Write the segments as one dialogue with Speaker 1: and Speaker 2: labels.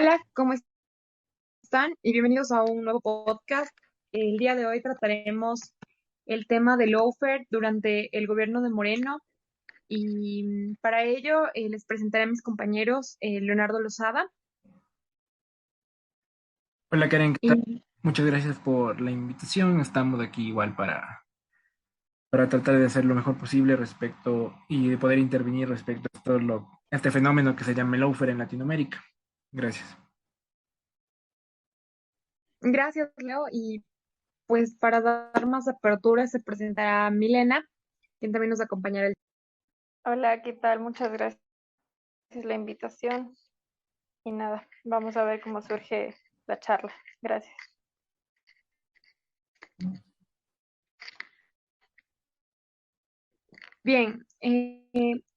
Speaker 1: Hola, ¿cómo están? Y bienvenidos a un nuevo podcast. El día de hoy trataremos el tema del lawfare durante el gobierno de Moreno y para ello les presentaré a mis compañeros Leonardo Lozada
Speaker 2: Hola Karen, ¿qué tal?
Speaker 1: y
Speaker 2: Muchas gracias por la invitación. Estamos aquí igual para tratar de hacer lo mejor posible respecto y de poder intervenir respecto a a este fenómeno que se llama el lawfare en Latinoamérica. Gracias.
Speaker 1: gracias, Leo. Y pues para dar más apertura se presentará Milena, quien también nos acompañará.
Speaker 3: Hola, ¿qué tal? Muchas gracias por la invitación. Y nada, vamos a ver cómo surge la charla. Gracias.
Speaker 1: Bien,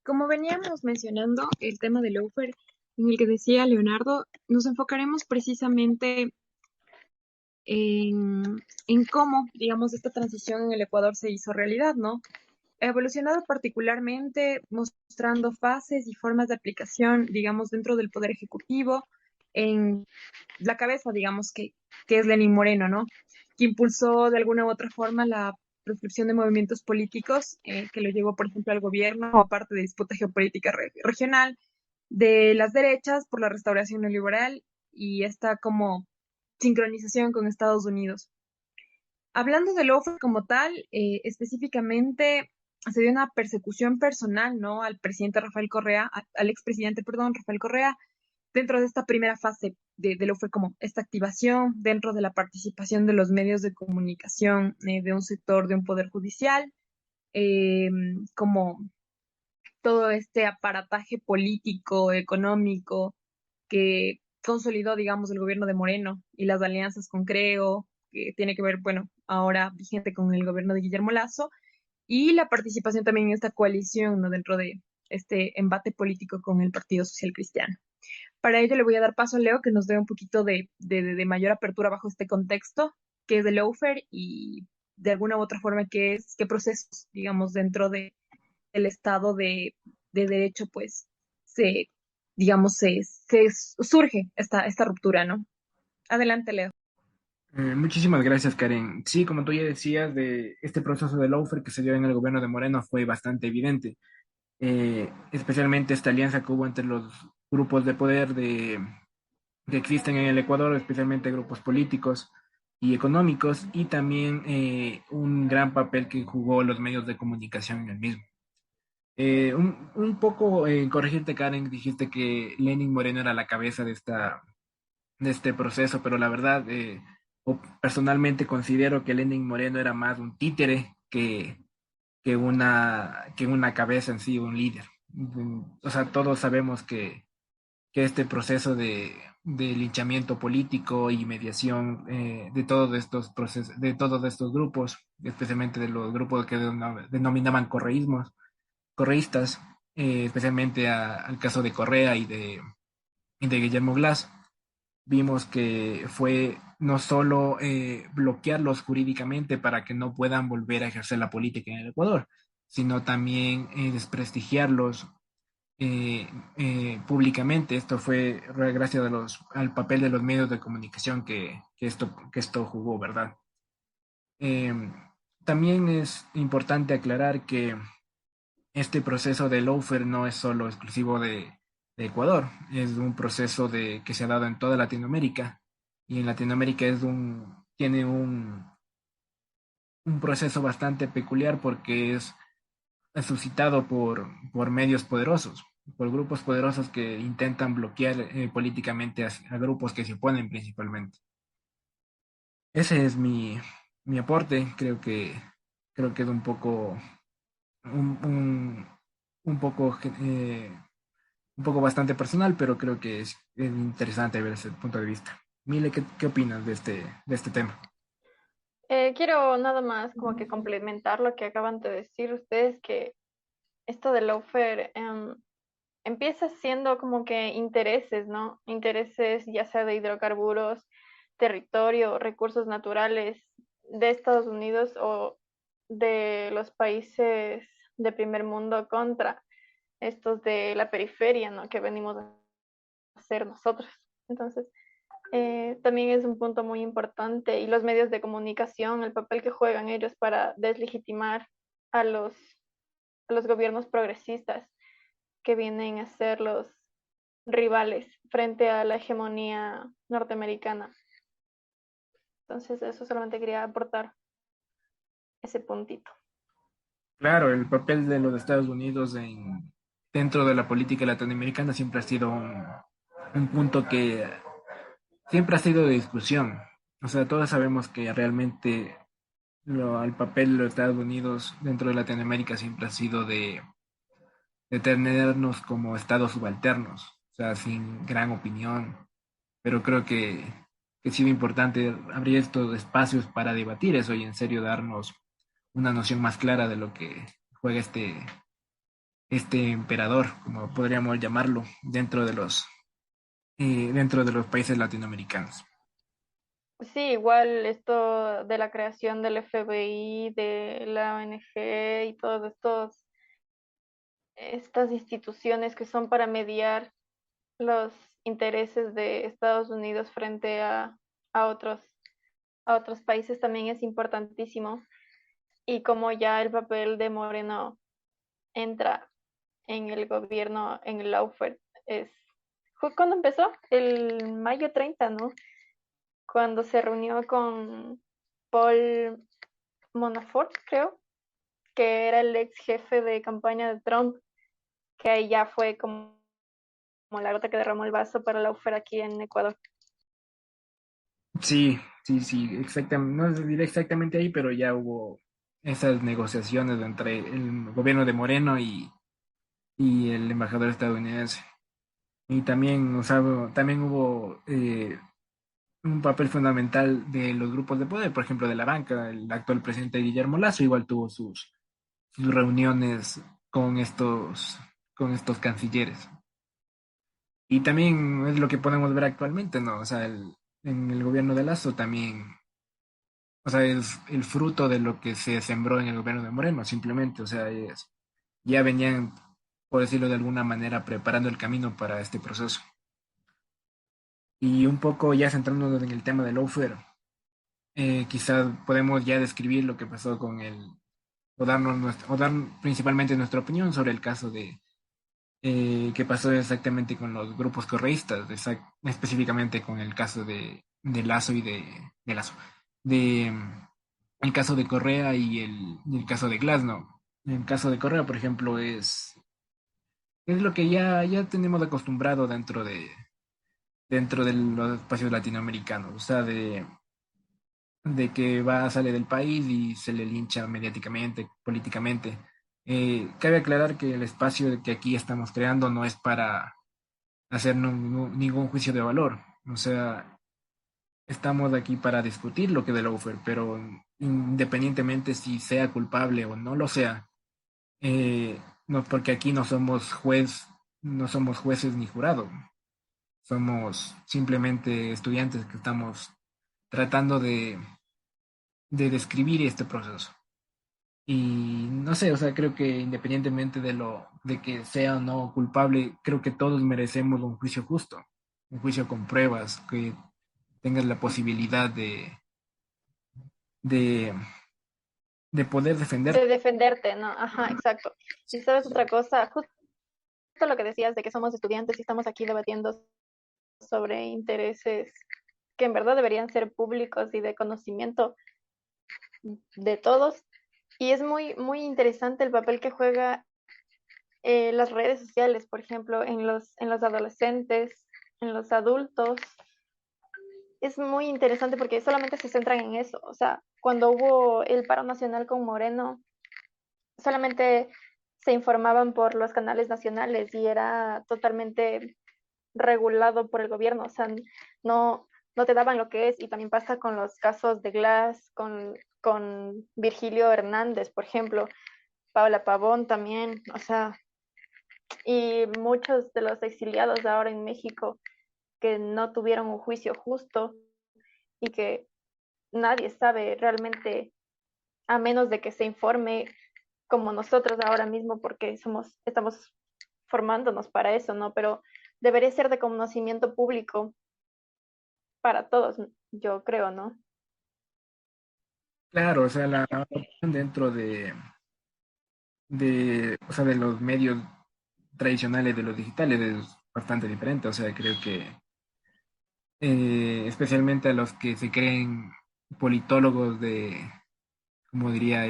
Speaker 1: como veníamos mencionando, el tema del lawfare en el que decía Leonardo, nos enfocaremos precisamente en cómo, digamos, esta transición en el Ecuador se hizo realidad, ¿no? Ha evolucionado particularmente mostrando fases y formas de aplicación, digamos, dentro del Poder Ejecutivo, en la cabeza, digamos, que es Lenín Moreno, ¿no? Que impulsó de alguna u otra forma la proscripción de movimientos políticos, que lo llevó, por ejemplo, al gobierno, aparte de disputa geopolítica regional, de las derechas por la restauración neoliberal y esta como sincronización con Estados Unidos. Hablando del lawfare como tal, específicamente se dio una persecución personal, ¿no? Al presidente Rafael Correa, al expresidente, perdón, Rafael Correa, dentro de esta primera fase de lawfare, como esta activación dentro de la participación de los medios de comunicación, de un sector de un poder judicial, eh, como todo este aparataje político, económico, que consolidó, digamos, el gobierno de Moreno y las alianzas con Creo, que tiene que ver, bueno, ahora vigente con el gobierno de Guillermo Lasso, y la participación también en esta coalición, ¿no? Dentro de este embate político con el Partido Social Cristiano. Para ello le voy a dar paso a Leo que nos dé un poquito de mayor apertura bajo este contexto, que es el lawfare y de alguna u otra forma qué procesos, digamos, dentro del Estado de Derecho, pues, se, digamos, se surge esta ruptura, ¿no? Adelante, Leo.
Speaker 2: Muchísimas gracias, Karen. Sí, como tú ya decías, de este proceso de lawfare que se dio en el gobierno de Moreno fue bastante evidente. Especialmente esta alianza que hubo entre los grupos de poder que existen en el Ecuador, especialmente grupos políticos y económicos, y también un gran papel que jugó los medios de comunicación en el mismo. Un poco, corregirte, Karen, dijiste que Lenin Moreno era la cabeza de este proceso, pero la verdad, personalmente considero que Lenin Moreno era más un títere que una cabeza en sí, un líder. O sea, todos sabemos que este proceso de linchamiento político y mediación de todos estos procesos, de todos estos grupos, especialmente de los grupos que denominaban correístas, especialmente al caso de Correa y de Guillermo Glass, vimos que fue no solo bloquearlos jurídicamente para que no puedan volver a ejercer la política en el Ecuador, sino también desprestigiarlos públicamente. Esto fue gracias al papel de los medios de comunicación que esto jugó, ¿verdad? Eh, También es importante aclarar que este proceso de lawfare no es solo exclusivo de Ecuador, es un proceso que se ha dado en toda Latinoamérica y en Latinoamérica tiene un proceso bastante peculiar porque es suscitado por medios poderosos, por grupos poderosos que intentan bloquear políticamente a grupos que se oponen principalmente. Ese es mi aporte, creo que es un, un, un poco, un poco bastante personal, pero creo que es interesante ver ese punto de vista. Mile, qué opinas de este tema?
Speaker 3: Quiero nada más como que complementar lo que acaban de decir ustedes, que esto del lawfare empieza siendo como que intereses, ¿no? Intereses ya sea de hidrocarburos, territorio, recursos naturales de Estados Unidos o de los países de primer mundo contra estos de la periferia, ¿no? Que venimos a hacer nosotros. Entonces, también es un punto muy importante y los medios de comunicación, el papel que juegan ellos para deslegitimar a los gobiernos progresistas que vienen a ser los rivales frente a la hegemonía norteamericana. Entonces, eso solamente quería aportar ese puntito.
Speaker 2: Claro, el papel de los Estados Unidos dentro de la política latinoamericana siempre ha sido un punto que siempre ha sido de discusión. O sea, todos sabemos que realmente el papel de los Estados Unidos dentro de Latinoamérica siempre ha sido de tenernos como estados subalternos, o sea, sin gran opinión. Pero creo que ha sido importante abrir estos espacios para debatir eso y en serio darnos una noción más clara de lo que juega este emperador, como podríamos llamarlo, dentro de los países latinoamericanos.
Speaker 3: Sí, igual esto de la creación del FBI, de la ONG y todos estas instituciones que son para mediar los intereses de Estados Unidos frente a a otros países también es importantísimo. Y como ya el papel de Moreno entra en el gobierno, en el lawfare, fue cuando empezó, el mayo 30, ¿no? Cuando se reunió con Paul Manafort, creo, que era el ex jefe de campaña de Trump, que ahí ya fue como la gota que derramó el vaso para la lawfare aquí en Ecuador.
Speaker 2: Sí, sí, sí, exactamente, no diré exactamente ahí, pero ya hubo esas negociaciones entre el gobierno de Moreno y el embajador estadounidense. Y también, o sea, también hubo un papel fundamental de los grupos de poder, por ejemplo, de la banca. El actual presidente Guillermo Lasso igual tuvo sus reuniones con estos cancilleres. Y también es lo que podemos ver actualmente, ¿no? O sea, en el gobierno de Lasso también, o sea, es el fruto de lo que se sembró en el gobierno de Moreno, simplemente, o sea, ya venían, por decirlo de alguna manera, preparando el camino para este proceso. Y un poco ya centrándonos en el tema del lawfare, quizás podemos ya describir lo que pasó o dar principalmente nuestra opinión sobre el caso de qué pasó exactamente con los grupos correístas, específicamente con el caso de Lazo de Lazo, el caso de Correa y el caso de Glasnow. El caso de Correa, por ejemplo, es lo que ya tenemos acostumbrado dentro de los espacios latinoamericanos, o sea, de que sale del país y se le lincha mediáticamente, políticamente. Cabe aclarar que el espacio que aquí estamos creando no es para hacer ningún juicio de valor. O sea, estamos aquí para discutir lo que del lawfare, pero independientemente si sea culpable o no lo sea, no, porque aquí no somos jueces ni jurado, somos simplemente estudiantes que estamos tratando de describir este proceso. Y no sé, o sea, creo que independientemente de que sea o no culpable, creo que todos merecemos un juicio justo, un juicio con pruebas, que tengas la posibilidad de, de poder defender.
Speaker 3: De defenderte, ¿no? Ajá, exacto. Y sabes otra cosa, justo lo que decías de que somos estudiantes y estamos aquí debatiendo sobre intereses que en verdad deberían ser públicos y de conocimiento de todos. Y es muy interesante el papel que juega las redes sociales, por ejemplo, en los adolescentes, en los adultos. Es muy interesante porque solamente se centran en eso. O sea, cuando hubo el paro nacional con Moreno, solamente se informaban por los canales nacionales y era totalmente regulado por el gobierno. O sea, no te daban lo que es. Y también pasa con los casos de Glass, con Virgilio Hernández, por ejemplo, Paula Pavón también. O sea, y muchos de los exiliados ahora en México que no tuvieron un juicio justo y que nadie sabe realmente, a menos de que se informe como nosotros ahora mismo, porque estamos formándonos para eso, ¿no? Pero debería ser de conocimiento público para todos, yo creo, ¿no?
Speaker 2: Claro, o sea, la opción dentro o sea, de los medios tradicionales de los digitales es bastante diferente. O sea, creo que especialmente a los que se creen politólogos como diría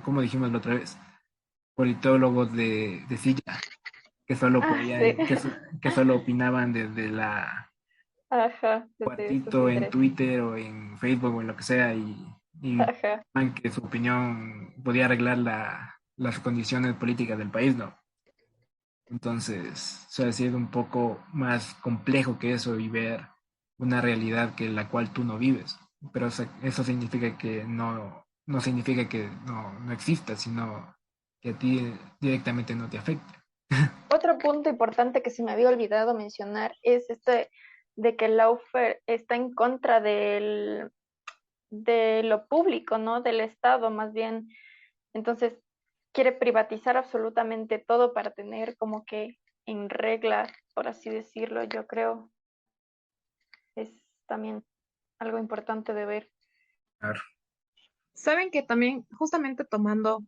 Speaker 2: como dijimos la otra vez, politólogos de silla, que solo
Speaker 3: Ah, sí.
Speaker 2: podían, que solo opinaban desde
Speaker 3: Ajá, desde sus
Speaker 2: cuartito en
Speaker 3: intereses.
Speaker 2: Twitter o en Facebook o en lo que sea y
Speaker 3: Ajá.
Speaker 2: pensaban que su opinión podía arreglar las condiciones políticas del país, ¿no? Entonces, o sea, sí es un poco más complejo que eso y ver una realidad que la cual tú no vives. Pero o sea, eso significa que no significa que no exista, sino que a ti directamente no te afecte.
Speaker 3: Otro punto importante que se me había olvidado mencionar es este de que Laufer está en contra de lo público, ¿no? Del Estado, más bien. Entonces, quiere privatizar absolutamente todo para tener como que en regla, por así decirlo, yo creo, es también algo importante de ver.
Speaker 2: Claro.
Speaker 1: Saben que también, justamente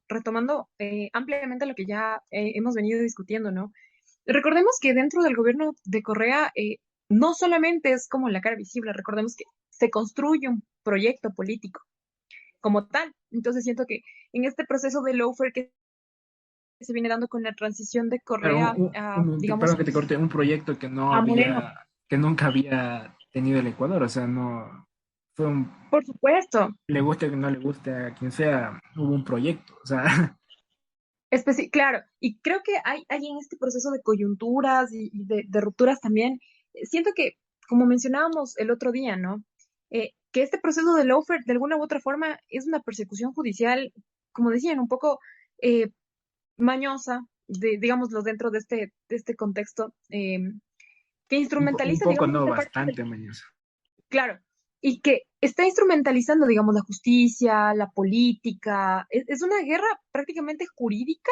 Speaker 1: retomando ampliamente lo que ya hemos venido discutiendo, ¿no? Recordemos que dentro del gobierno de Correa no solamente es como la cara visible, recordemos que se construye un proyecto político como tal. Entonces siento que en este proceso de lawfare que se viene dando con la transición de
Speaker 2: Claro,
Speaker 1: Correa a,
Speaker 2: perdón
Speaker 1: digamos,
Speaker 2: que te corte, un proyecto
Speaker 1: a Moreno,
Speaker 2: que nunca había tenido el Ecuador, o sea, no, fue un,
Speaker 1: por supuesto.
Speaker 2: le guste o no le guste a quien sea, hubo un proyecto, o sea,
Speaker 1: Claro, y creo que hay en este proceso de coyunturas y de rupturas también, siento que, como mencionábamos el otro día, ¿no? Que este proceso de lawfare, de alguna u otra forma, es una persecución judicial, como decían, un poco eh, mañosa, digámoslo, dentro de este contexto, que
Speaker 2: un
Speaker 1: instrumentaliza,
Speaker 2: poco,
Speaker 1: digamos,
Speaker 2: no,
Speaker 1: esta parte
Speaker 2: bastante mañoso.
Speaker 1: claro, y que está instrumentalizando, digamos, la justicia, la política, es una guerra prácticamente jurídica.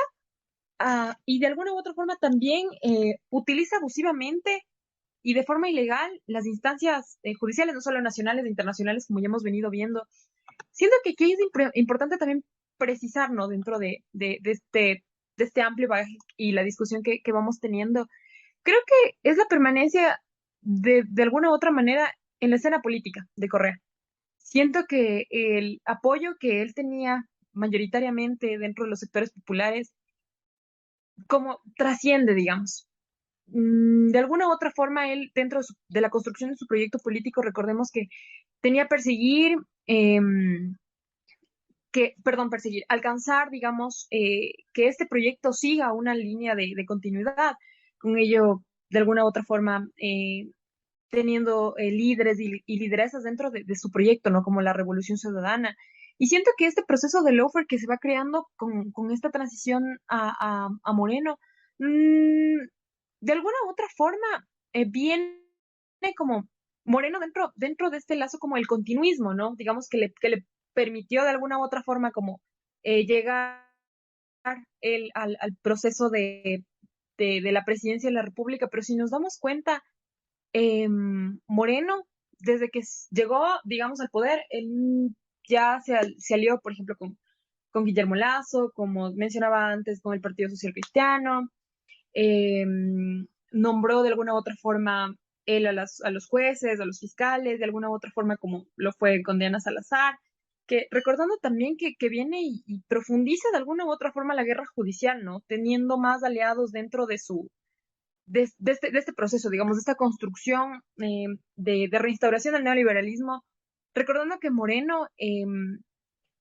Speaker 1: Y de alguna u otra forma también utiliza abusivamente y de forma ilegal las instancias judiciales, no solo nacionales e internacionales, como ya hemos venido viendo. Siendo que aquí es importante también precisar, ¿no? Dentro de este amplio bagaje y la discusión que vamos teniendo, creo que es la permanencia de alguna u otra manera en la escena política de Correa. Siento que el apoyo que él tenía mayoritariamente dentro de los sectores populares, como trasciende, digamos. De alguna u otra forma, él, dentro de la construcción de su proyecto político, recordemos que tenía eh, perseguir, alcanzar, digamos, que este proyecto siga una línea de continuidad. Con ello, de alguna u otra forma, teniendo líderes y lideresas dentro de su proyecto, ¿no? Como la Revolución Ciudadana. Y siento que este proceso de lawfare que se va creando con esta transición a Moreno, mmm, de alguna u otra forma, viene como Moreno dentro de este lazo como el continuismo, ¿no? Digamos que le permitió de alguna u otra forma como llegar al proceso de la presidencia de la República, pero si nos damos cuenta, Moreno, desde que llegó, digamos, al poder, él ya se alió, por ejemplo, con Guillermo Lazo, como mencionaba antes, con el Partido Social Cristiano, eh, nombró de alguna u otra forma él a los jueces, a los fiscales, de alguna u otra forma como lo fue con Diana Salazar, que recordando también que viene y profundiza de alguna u otra forma la guerra judicial, ¿no? Teniendo más aliados dentro de este proceso, digamos, de esta construcción de reinstauración del neoliberalismo, recordando que Moreno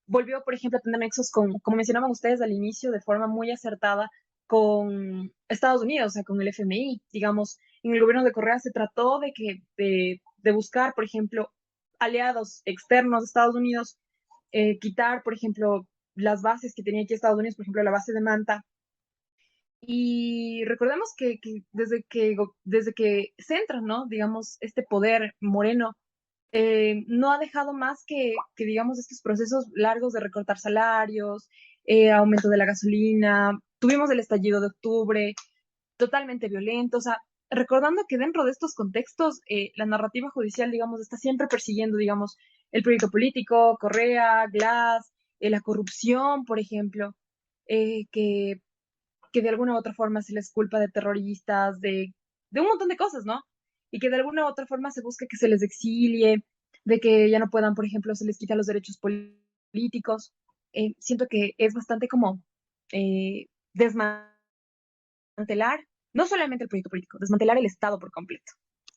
Speaker 1: volvió, por ejemplo, a tener nexos como mencionaban ustedes al inicio, de forma muy acertada con Estados Unidos, o sea, con el FMI, digamos, en el gobierno de Correa se trató de buscar, por ejemplo, aliados externos de Estados Unidos, quitar, por ejemplo, las bases que tenía aquí Estados Unidos, por ejemplo, la base de Manta, y recordemos desde que centra, ¿no? Digamos, este poder moreno, no ha dejado más digamos, estos procesos largos de recortar salarios, aumento de la gasolina, tuvimos el estallido de octubre, totalmente violento, o sea, recordando que dentro de estos contextos, la narrativa judicial, digamos, está siempre persiguiendo, digamos, el proyecto político, Correa, Glass, la corrupción, por ejemplo, eh, que, que de alguna u otra forma se les culpa de terroristas, de un montón de cosas, ¿no? Y que de alguna u otra forma se busca que se les exilie, de que ya no puedan, por ejemplo, se les quita los derechos políticos. Siento que es bastante como desmantelar, no solamente el proyecto político, desmantelar el Estado por completo.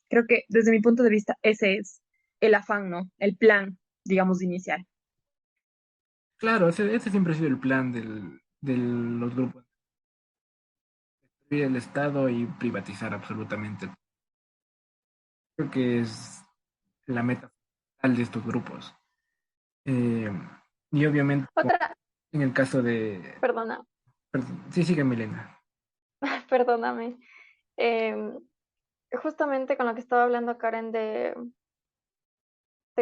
Speaker 1: Creo que desde mi punto de vista ese es el afán, ¿no? El plan, digamos, inicial.
Speaker 2: Claro, ese siempre ha sido el plan de los grupos, destruir el Estado y privatizar absolutamente. Creo que es la meta final de estos grupos. Eh, y obviamente,
Speaker 3: Otra,
Speaker 2: en el caso de...
Speaker 3: perdona,
Speaker 2: Perdón, sí, sigue Milena.
Speaker 3: perdóname. Em, Justamente con lo que estaba hablando Karen de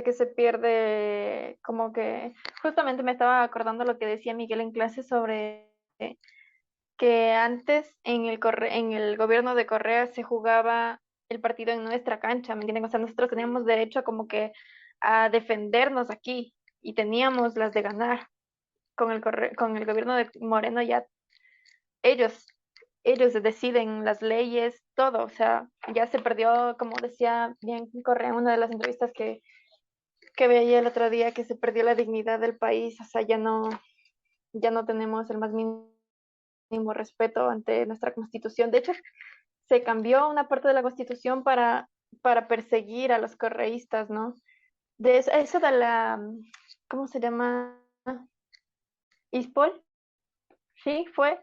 Speaker 3: que se pierde, como que, justamente me estaba acordando lo que decía Miguel en clase sobre que antes en el gobierno de Correa se jugaba el partido en nuestra cancha, ¿me entienden? O sea, nosotros teníamos derecho como que a defendernos aquí y teníamos las de ganar. Con el gobierno de Moreno ya ellos, ellos deciden las leyes, todo, o sea, ya se perdió, como decía bien Correa en una de las entrevistas que veía el otro día, que se perdió la dignidad del país, o sea, ya no tenemos el más mínimo respeto ante nuestra constitución. De hecho, se cambió una parte de la constitución para perseguir a los correístas, ¿no? Eso de la, ¿cómo se llama? ISPOL, sí, fue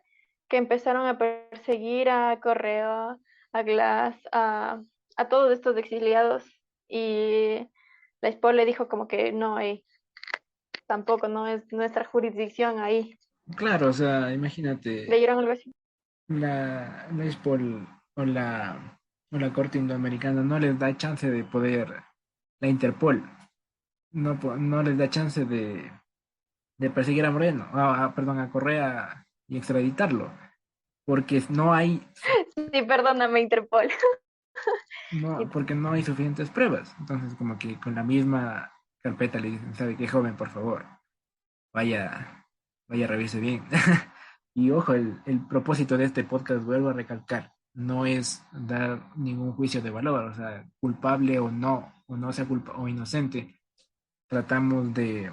Speaker 3: que empezaron a perseguir a Correa, a Glass, a todos estos exiliados y la ISPOL le dijo como que no, tampoco, no es nuestra jurisdicción ahí.
Speaker 2: Claro, o sea, imagínate,
Speaker 3: ¿Leyeron algo así?
Speaker 2: la ISPOL o la Corte Indoamericana no les da chance de poder, la Interpol no les da chance de perseguir a Moreno, perdón, a Correa y extraditarlo, porque no hay,
Speaker 3: Sí, perdóname, Interpol.
Speaker 2: porque no hay suficientes pruebas. Entonces, como que con la misma carpeta le dicen, ¿sabe qué, joven, por favor? Vaya, vaya, revise bien. Y ojo, el propósito de este podcast, vuelvo a recalcar, no es dar ningún juicio de valor, o sea, culpable o no sea culpa o inocente. Tratamos de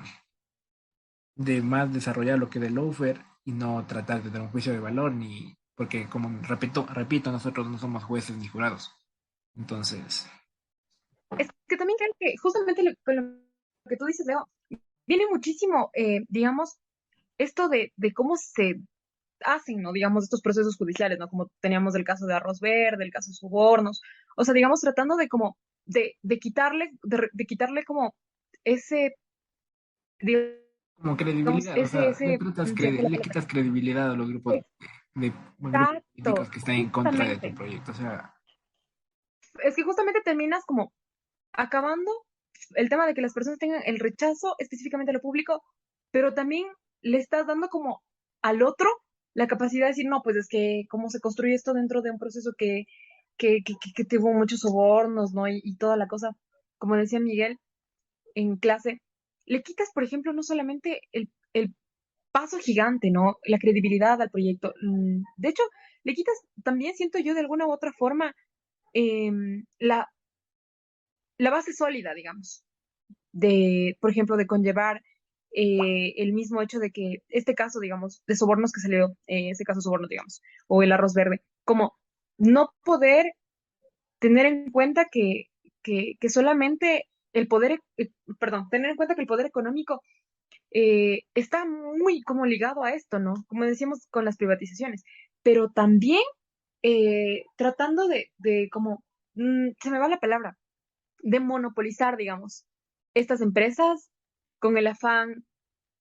Speaker 2: más desarrollar lo que de lawfare y no tratar de dar un juicio de valor, ni porque, como repito, nosotros no somos jueces ni jurados. Entonces,
Speaker 1: Es que también creo que justamente con lo que tú dices, Leo, viene muchísimo, digamos, esto de cómo se hacen, ¿no? Digamos, estos procesos judiciales, ¿no? Como teníamos el caso de Arroz Verde, el caso de sobornos, o sea, digamos, tratando de como, de quitarle como ese,
Speaker 2: como
Speaker 1: digamos,
Speaker 2: credibilidad, o sea,
Speaker 1: siempre la
Speaker 2: le
Speaker 1: palabra.
Speaker 2: quitas credibilidad a los de grupos políticos
Speaker 1: Exacto,
Speaker 2: que están en contra de tu
Speaker 1: justamente.
Speaker 2: proyecto. O sea,
Speaker 1: Es que justamente terminas como acabando el tema de que las personas tengan el rechazo específicamente a lo público, pero también le estás dando como al otro la capacidad de decir, no, pues es que cómo se construye esto dentro de un proceso que tuvo muchos sobornos, ¿no? Y toda la cosa, como decía Miguel en clase, le quitas, por ejemplo, no solamente el paso gigante, ¿no? La credibilidad al proyecto. De hecho, le quitas también, siento yo, de alguna u otra forma, la base sólida, digamos por ejemplo, de conllevar el mismo hecho de que este caso, digamos, de sobornos que salió, ese caso de sobornos, digamos, o el arroz verde, como no poder tener en cuenta que solamente el poder, perdón, tener en cuenta que el poder económico está muy como ligado a esto, ¿no? Como decíamos con las privatizaciones, pero también tratando de como, se me va la palabra, de monopolizar, digamos, estas empresas con el afán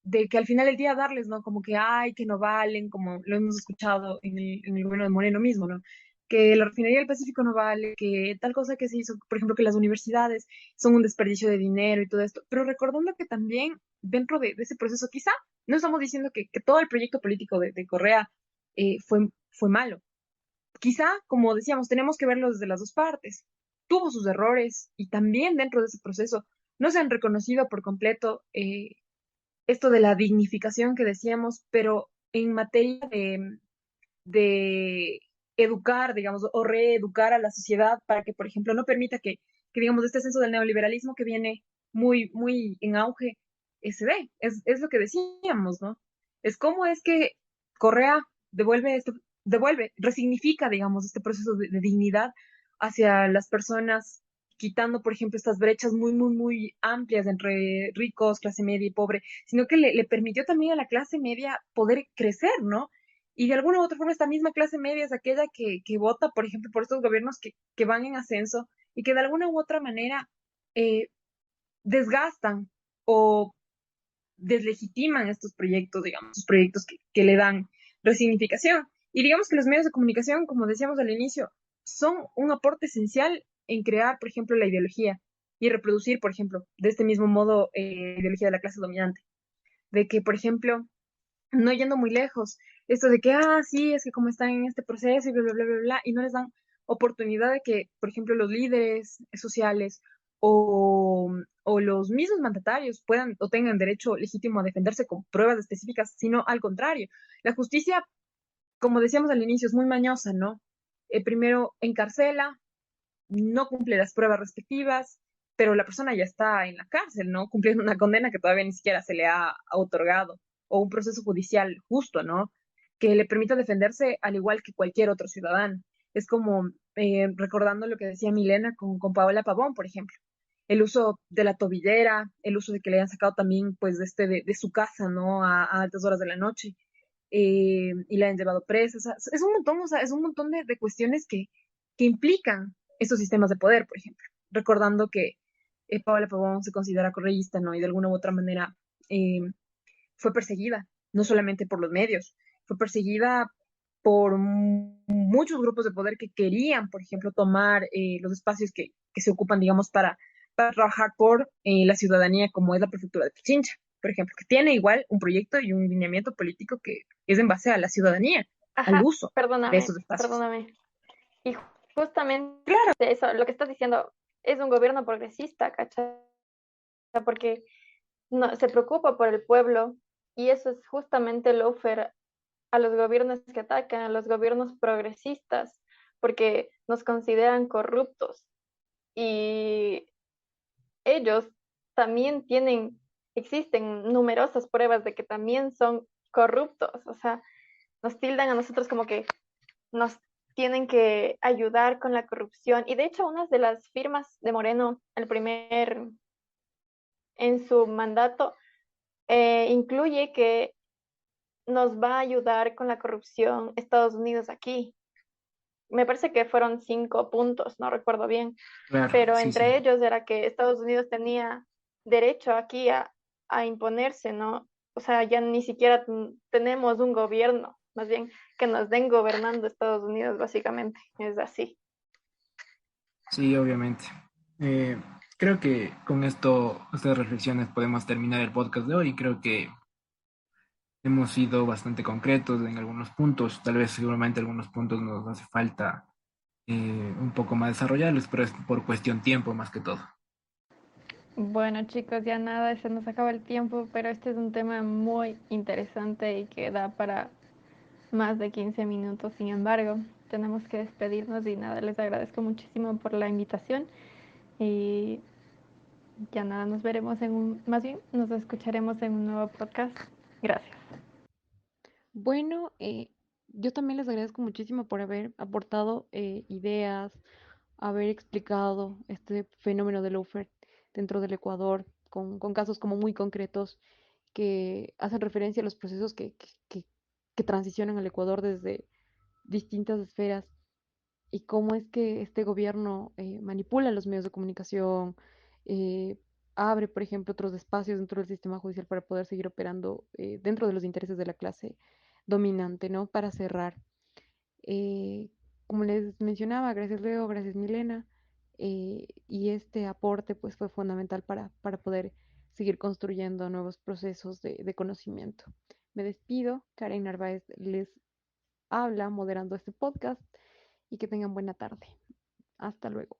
Speaker 1: de que al final del día darles, ¿no? Como que, ay, que no valen, como lo hemos escuchado en el gobierno de Moreno mismo, ¿no? Que la refinería del Pacífico no vale, que tal cosa que se hizo, por ejemplo, que las universidades son un desperdicio de dinero y todo esto, pero recordando que también dentro de ese proceso, quizá no estamos diciendo que todo el proyecto político de Correa fue malo, quizá, como decíamos, tenemos que verlo desde las dos partes. Tuvo sus errores y también dentro de ese proceso no se han reconocido por completo esto de la dignificación que decíamos, pero en materia de educar, digamos, o reeducar a la sociedad para que, por ejemplo, no permita que digamos, este ascenso del neoliberalismo que viene muy en auge, se dé. Es lo que decíamos, ¿no? Es cómo es que Correa resignifica, digamos, este proceso de dignidad hacia las personas, quitando, por ejemplo, estas brechas muy amplias entre ricos, clase media y pobre, sino que le permitió también a la clase media poder crecer, ¿no? Y de alguna u otra forma, esta misma clase media es aquella que vota, por ejemplo, por estos gobiernos que van en ascenso y que de alguna u otra manera eh, desgastan o deslegitiman estos proyectos, digamos, estos proyectos que le dan resignificación. Y digamos que los medios de comunicación, como decíamos al inicio, son un aporte esencial en crear, por ejemplo, la ideología y reproducir, por ejemplo, de este mismo modo, la ideología de la clase dominante. De que, por ejemplo, no yendo muy lejos, esto de que, sí, es que como están en este proceso y bla, y no les dan oportunidad de que, por ejemplo, los líderes sociales o los mismos mandatarios puedan o tengan derecho legítimo a defenderse con pruebas específicas, sino al contrario. La justicia, como decíamos al inicio, es muy mañosa, ¿no? Primero encarcela, no cumple las pruebas respectivas, pero la persona ya está en la cárcel, ¿no? Cumpliendo una condena que todavía ni siquiera se le ha otorgado, o un proceso judicial justo, ¿no? Que le permita defenderse al igual que cualquier otro ciudadano. Es como recordando lo que decía Milena con Paola Pavón, por ejemplo. El uso de la tobillera, el uso de que le hayan sacado también, pues, de su casa, ¿no? A altas horas de la noche. Y la han llevado presa. O sea, es un montón, o sea, es un montón de cuestiones que implican estos sistemas de poder, por ejemplo. Recordando que Paola Pavón se considera correísta, ¿no? Y de alguna u otra manera eh, fue perseguida, no solamente por los medios, fue perseguida por muchos grupos de poder que querían, por ejemplo, tomar los espacios que se ocupan, digamos, para trabajar por la ciudadanía, como es la prefectura de Pichincha, por ejemplo, que tiene igual un proyecto y un lineamiento político que es en base a la ciudadanía, al
Speaker 3: Ajá,
Speaker 1: uso de esos espacios.
Speaker 3: perdóname. Y justamente
Speaker 1: Claro,
Speaker 3: eso, lo que estás diciendo, es un gobierno progresista, ¿cachai? Porque no, se preocupa por el pueblo y eso es justamente el offer a los gobiernos que atacan, a los gobiernos progresistas, porque nos consideran corruptos y ellos también existen numerosas pruebas de que también son corruptos, o sea, nos tildan a nosotros como que nos tienen que ayudar con la corrupción. Y de hecho, una de las firmas de Moreno, en su mandato, incluye que nos va a ayudar con la corrupción Estados Unidos aquí. Me parece que fueron 5 puntos, no recuerdo bien,
Speaker 2: Claro,
Speaker 3: pero
Speaker 2: sí, sí.
Speaker 3: entre ellos era que Estados Unidos tenía derecho aquí a imponerse, ¿no? O sea, ya ni siquiera tenemos un gobierno, más bien que nos den gobernando Estados Unidos, básicamente, es así.
Speaker 2: Sí, obviamente. Eh, Creo que con estas reflexiones podemos terminar el podcast de hoy. Creo que hemos sido bastante concretos en algunos puntos. Tal vez seguramente algunos puntos nos hace falta un poco más desarrollarlos, pero es por cuestión tiempo más que todo.
Speaker 3: Bueno, chicos, ya nada, se nos acaba el tiempo, pero este es un tema muy interesante y que da para más de 15 minutos. Sin embargo, tenemos que despedirnos y nada, les agradezco muchísimo por la invitación y ya nada, nos veremos más bien, nos escucharemos en un nuevo podcast. Gracias.
Speaker 4: Bueno, yo también les agradezco muchísimo por haber aportado ideas, haber explicado este fenómeno del lawfare dentro del Ecuador, con casos como muy concretos que hacen referencia a los procesos que transicionan al Ecuador desde distintas esferas y cómo es que este gobierno manipula los medios de comunicación, eh, abre, por ejemplo, otros espacios dentro del sistema judicial para poder seguir operando dentro de los intereses de la clase dominante, ¿no? Para cerrar, eh, como les mencionaba, gracias Leo, gracias Milena, y este aporte pues fue fundamental para poder seguir construyendo nuevos procesos de conocimiento. Me despido, Karen Narváez les habla moderando este podcast y que tengan buena tarde. Hasta luego.